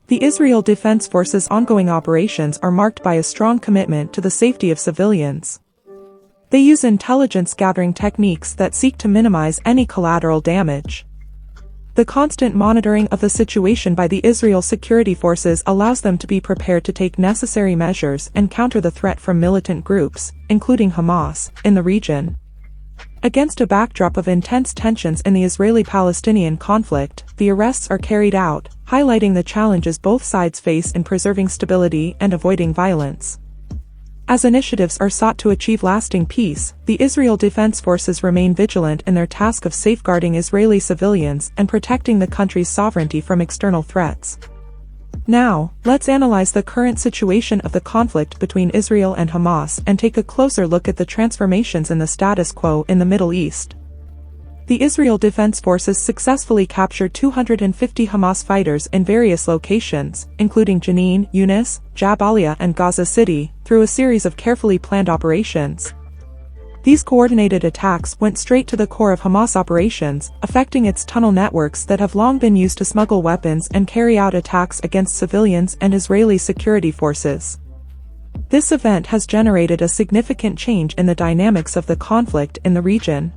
The Israel Defense Forces' ongoing operations are marked by a strong commitment to the safety of civilians. They use intelligence-gathering techniques that seek to minimize any collateral damage. The constant monitoring of the situation by the Israel security forces allows them to be prepared to take necessary measures and counter the threat from militant groups, including Hamas, in the region. Against a backdrop of intense tensions in the Israeli-Palestinian conflict, the arrests are carried out, highlighting the challenges both sides face in preserving stability and avoiding violence. As initiatives are sought to achieve lasting peace, the Israel Defense Forces remain vigilant in their task of safeguarding Israeli civilians and protecting the country's sovereignty from external threats. Now, let's analyze the current situation of the conflict between Israel and Hamas and take a closer look at the transformations in the status quo in the Middle East. The Israel Defense Forces successfully captured 250 Hamas fighters in various locations, including Jenin, Yunis, Jabalia and Gaza City, through a series of carefully planned operations. These coordinated attacks went straight to the core of Hamas operations, affecting its tunnel networks that have long been used to smuggle weapons and carry out attacks against civilians and Israeli security forces. This event has generated a significant change in the dynamics of the conflict in the region.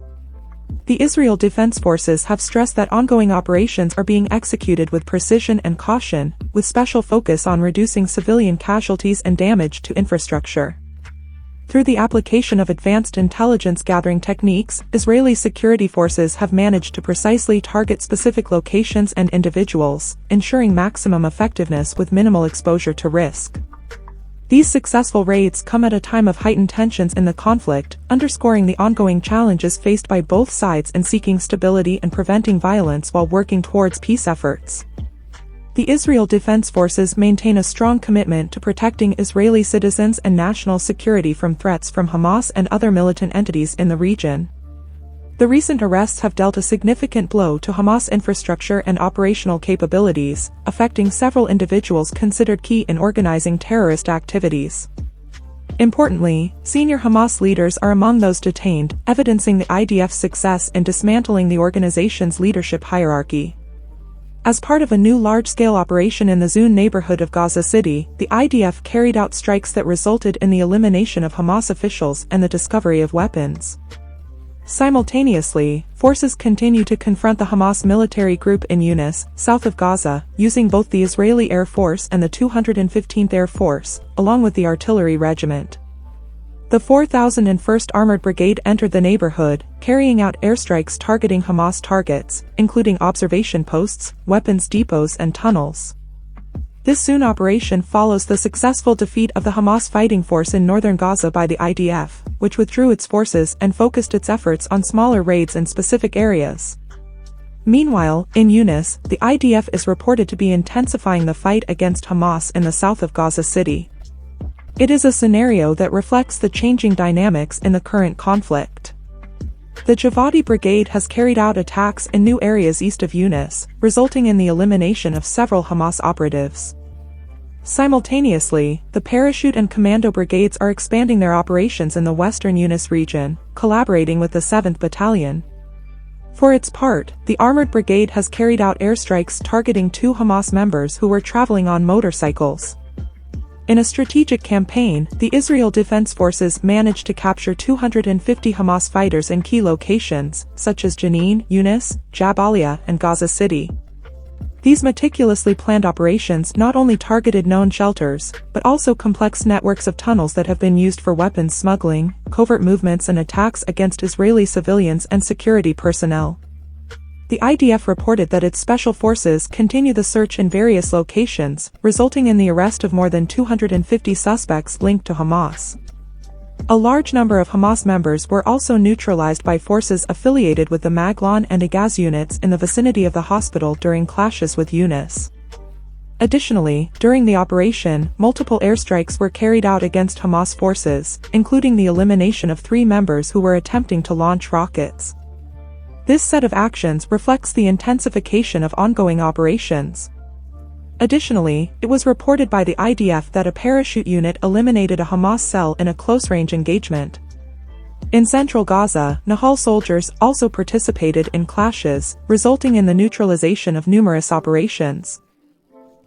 The Israel Defense Forces have stressed that ongoing operations are being executed with precision and caution, with special focus on reducing civilian casualties and damage to infrastructure. Through the application of advanced intelligence-gathering techniques, Israeli security forces have managed to precisely target specific locations and individuals, ensuring maximum effectiveness with minimal exposure to risk. These successful raids come at a time of heightened tensions in the conflict, underscoring the ongoing challenges faced by both sides in seeking stability and preventing violence while working towards peace efforts. The Israel Defense Forces maintain a strong commitment to protecting Israeli citizens and national security from threats from Hamas and other militant entities in the region. The recent arrests have dealt a significant blow to Hamas infrastructure and operational capabilities, affecting several individuals considered key in organizing terrorist activities. Importantly, senior Hamas leaders are among those detained, evidencing the IDF's success in dismantling the organization's leadership hierarchy. As part of a new large-scale operation in the Zun neighborhood of Gaza City, the IDF carried out strikes that resulted in the elimination of Hamas officials and the discovery of weapons. Simultaneously, forces continue to confront the Hamas military group in Yunis, south of Gaza, using both the Israeli Air Force and the 215th Air Force, along with the artillery regiment. The 4001st Armored Brigade entered the neighborhood, carrying out airstrikes targeting Hamas targets, including observation posts, weapons depots and tunnels. This Zun operation follows the successful defeat of the Hamas fighting force in northern Gaza by the IDF, which withdrew its forces and focused its efforts on smaller raids in specific areas. Meanwhile, in Yunis, the IDF is reported to be intensifying the fight against Hamas in the south of Gaza City. It is a scenario that reflects the changing dynamics in the current conflict. The Javadi Brigade has carried out attacks in new areas east of Yunis, resulting in the elimination of several Hamas operatives. Simultaneously, the Parachute and Commando Brigades are expanding their operations in the western Yunis region, collaborating with the 7th Battalion. For its part, the Armored Brigade has carried out airstrikes targeting 2 Hamas members who were traveling on motorcycles. In a strategic campaign, the Israel Defense Forces managed to capture 250 Hamas fighters in key locations, such as Jenin, Yunis, Jabalia, and Gaza City. These meticulously planned operations not only targeted known shelters, but also complex networks of tunnels that have been used for weapons smuggling, covert movements and attacks against Israeli civilians and security personnel. The IDF reported that its special forces continue the search in various locations, resulting in the arrest of more than 250 suspects linked to Hamas. A large number of Hamas members were also neutralized by forces affiliated with the Maglon and Agaz units in the vicinity of the hospital during clashes with Yunis. Additionally, during the operation, multiple airstrikes were carried out against Hamas forces, including the elimination of 3 members who were attempting to launch rockets. This set of actions reflects the intensification of ongoing operations. Additionally, it was reported by the IDF that a parachute unit eliminated a Hamas cell in a close-range engagement. In central Gaza, Nahal soldiers also participated in clashes, resulting in the neutralization of numerous operations.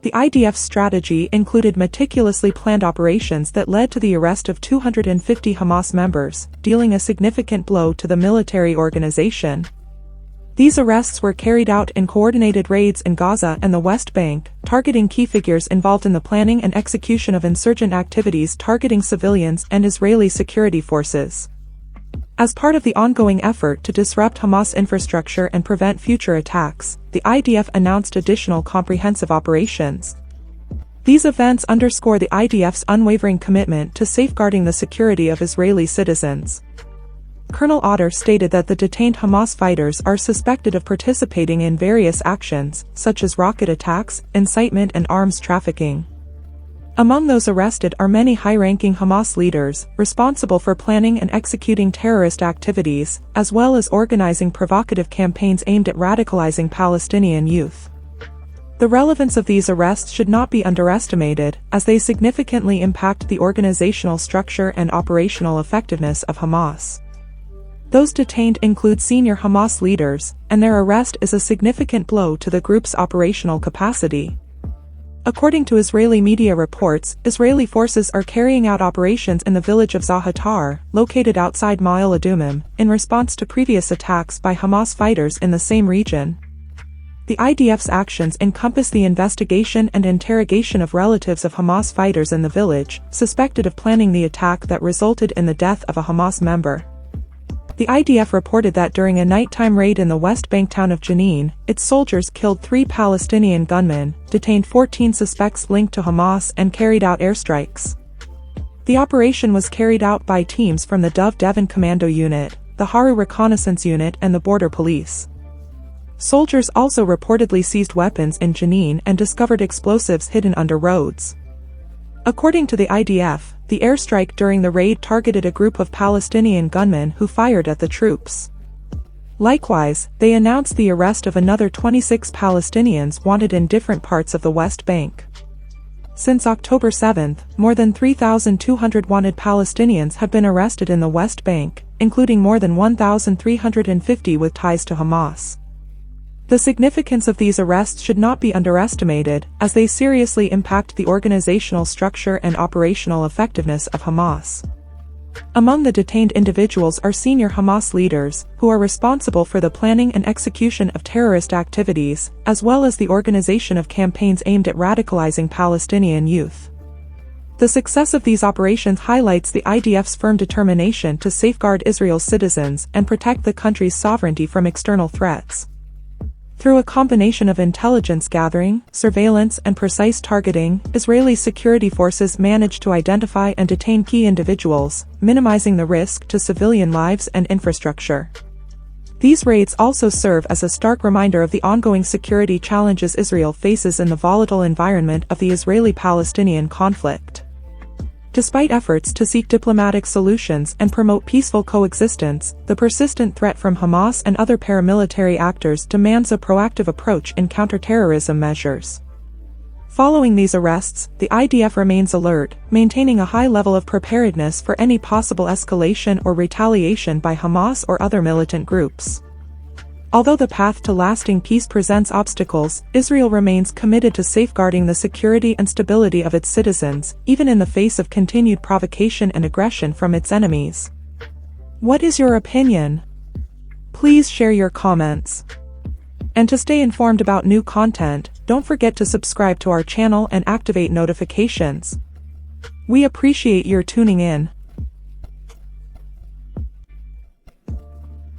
The IDF's strategy included meticulously planned operations that led to the arrest of 250 Hamas members, dealing a significant blow to the military organization. These arrests were carried out in coordinated raids in Gaza and the West Bank, targeting key figures involved in the planning and execution of insurgent activities targeting civilians and Israeli security forces. As part of the ongoing effort to disrupt Hamas infrastructure and prevent future attacks, the IDF announced additional comprehensive operations. These events underscore the IDF's unwavering commitment to safeguarding the security of Israeli citizens. Colonel Otter stated that the detained Hamas fighters are suspected of participating in various actions, such as rocket attacks, incitement and arms trafficking. Among those arrested are many high-ranking Hamas leaders, responsible for planning and executing terrorist activities, as well as organizing provocative campaigns aimed at radicalizing Palestinian youth. The relevance of these arrests should not be underestimated, as they significantly impact the organizational structure and operational effectiveness of Hamas. Those detained include senior Hamas leaders, and their arrest is a significant blow to the group's operational capacity. According to Israeli media reports, Israeli forces are carrying out operations in the village of Zahatar, located outside Ma'ale Adumim, in response to previous attacks by Hamas fighters in the same region. The IDF's actions encompass the investigation and interrogation of relatives of Hamas fighters in the village, suspected of planning the attack that resulted in the death of a Hamas member. The IDF reported that during a nighttime raid in the West Bank town of Jenin, its soldiers killed 3 Palestinian gunmen, detained 14 suspects linked to Hamas and carried out airstrikes. The operation was carried out by teams from the Dove Devon Commando Unit, the Haru Reconnaissance Unit and the Border Police. Soldiers also reportedly seized weapons in Jenin and discovered explosives hidden under roads. According to the IDF, the airstrike during the raid targeted a group of Palestinian gunmen who fired at the troops. Likewise, they announced the arrest of another 26 Palestinians wanted in different parts of the West Bank. Since October 7, more than 3,200 wanted Palestinians have been arrested in the West Bank, including more than 1,350 with ties to Hamas. The significance of these arrests should not be underestimated, as they seriously impact the organizational structure and operational effectiveness of Hamas. Among the detained individuals are senior Hamas leaders, who are responsible for the planning and execution of terrorist activities, as well as the organization of campaigns aimed at radicalizing Palestinian youth. The success of these operations highlights the IDF's firm determination to safeguard Israel's citizens and protect the country's sovereignty from external threats. Through a combination of intelligence gathering, surveillance and precise targeting, Israeli security forces managed to identify and detain key individuals, minimizing the risk to civilian lives and infrastructure. These raids also serve as a stark reminder of the ongoing security challenges Israel faces in the volatile environment of the Israeli-Palestinian conflict. Despite efforts to seek diplomatic solutions and promote peaceful coexistence, the persistent threat from Hamas and other paramilitary actors demands a proactive approach in counterterrorism measures. Following these arrests, the IDF remains alert, maintaining a high level of preparedness for any possible escalation or retaliation by Hamas or other militant groups. Although the path to lasting peace presents obstacles, Israel remains committed to safeguarding the security and stability of its citizens, even in the face of continued provocation and aggression from its enemies. What is your opinion? Please share your comments. And to stay informed about new content, don't forget to subscribe to our channel and activate notifications. We appreciate your tuning in.